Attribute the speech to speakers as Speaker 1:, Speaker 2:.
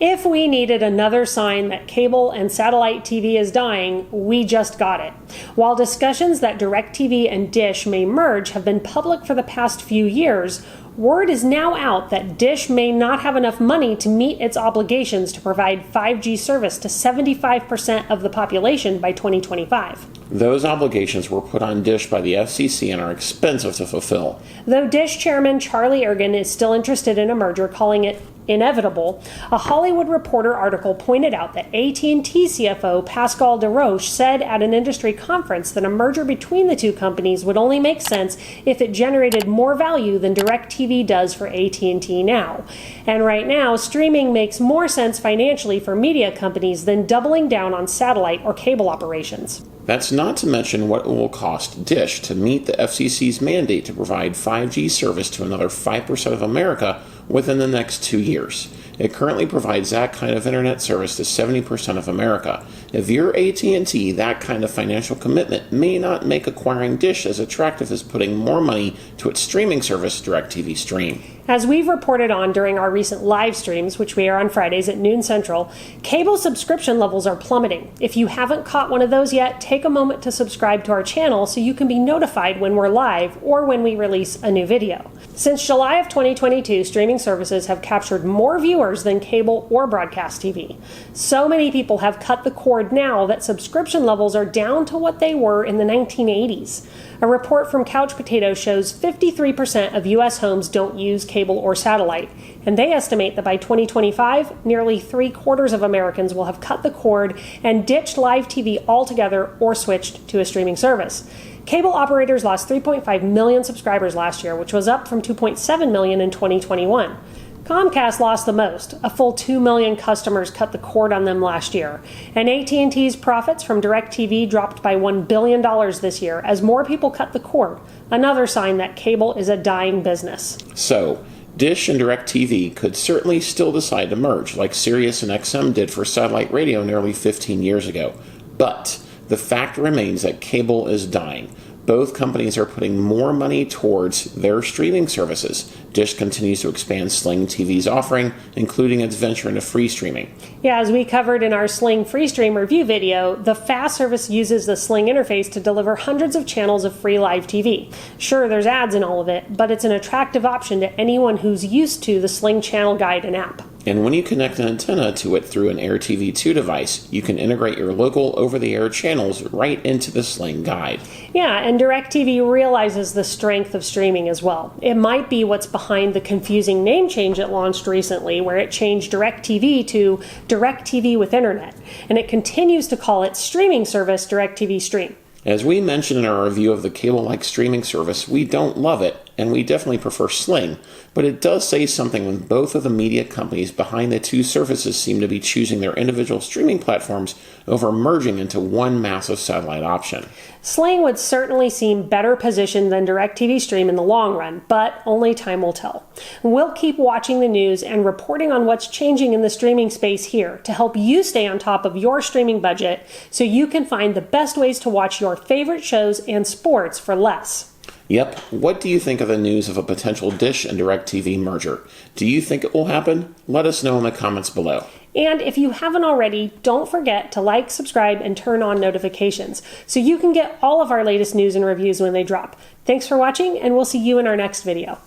Speaker 1: If we needed another sign that cable and satellite TV is dying, we just got it. While discussions that DirecTV and Dish may merge have been public for the past few years, word is now out that Dish may not have enough money to meet its obligations to provide 5G service to 75% of the population by 2025.
Speaker 2: Those obligations were put on Dish by the FCC and are expensive to fulfill.
Speaker 1: Though Dish chairman Charlie Ergen is still interested in a merger, calling it inevitable, a Hollywood Reporter article pointed out that AT&T CFO Pascal Desroches said at an industry conference that a merger between the two companies would only make sense if it generated more value than DirecTV does for AT&T now. And right now, streaming makes more sense financially for media companies than doubling down on satellite or cable operations.
Speaker 2: That's not to mention what it will cost Dish to meet the FCC's mandate to provide 5G service to another 5% of America within the next 2 years. It currently provides that kind of internet service to 70% of America. If you're AT&T, that kind of financial commitment may not make acquiring Dish as attractive as putting more money to its streaming service, DirecTV Stream.
Speaker 1: As we've reported on during our recent live streams, which we are on Fridays at noon Central, cable subscription levels are plummeting. If you haven't caught one of those yet, take a moment to subscribe to our channel so you can be notified when we're live or when we release a new video. Since July of 2022, streaming services have captured more viewers than cable or broadcast TV. So many people have cut the cord now that subscription levels are down to what they were in the 1980s. A report from Couch Potato shows 53% of U.S. homes don't use cable or satellite, and they estimate that by 2025, nearly 3/4 of Americans will have cut the cord and ditched live TV altogether or switched to a streaming service. Cable operators lost 3.5 million subscribers last year, which was up from 2.7 million in 2021. Comcast lost the most. A full 2 million customers cut the cord on them last year. And AT&T's profits from DirecTV dropped by $1 billion this year as more people cut the cord, another sign that cable is a dying business.
Speaker 2: So, Dish and DirecTV could certainly still decide to merge, like Sirius and XM did for satellite radio nearly 15 years ago. But the fact remains that cable is dying. Both companies are putting more money towards their streaming services. Dish continues to expand Sling TV's offering, including its venture into free streaming.
Speaker 1: Yeah, as we covered in our Sling free stream review video, the FAST service uses the Sling interface to deliver hundreds of channels of free live TV. Sure, there's ads in all of it, but it's an attractive option to anyone who's used to the Sling channel guide and app.
Speaker 2: And when you connect an antenna to it through an AirTV2 device, you can integrate your local over-the-air channels right into the Sling guide.
Speaker 1: Yeah, and DirecTV realizes the strength of streaming as well. It might be what's behind the confusing name change it launched recently, where it changed DirecTV to DirecTV with Internet, and it continues to call its streaming service DirecTV Stream.
Speaker 2: As we mentioned in our review of the cable-like streaming service, we don't love it, and we definitely prefer Sling, but it does say something when both of the media companies behind the two services seem to be choosing their individual streaming platforms over merging into one massive satellite option.
Speaker 1: Sling would certainly seem better positioned than DirecTV Stream in the long run, but only time will tell. We'll keep watching the news and reporting on what's changing in the streaming space here to help you stay on top of your streaming budget so you can find the best ways to watch your favorite shows and sports for less.
Speaker 2: Yep. What do you think of the news of a potential Dish and DirecTV merger? Do you think it will happen? Let us know in the comments below.
Speaker 1: And if you haven't already, don't forget to like, subscribe, and turn on notifications so you can get all of our latest news and reviews when they drop. Thanks for watching, and we'll see you in our next video.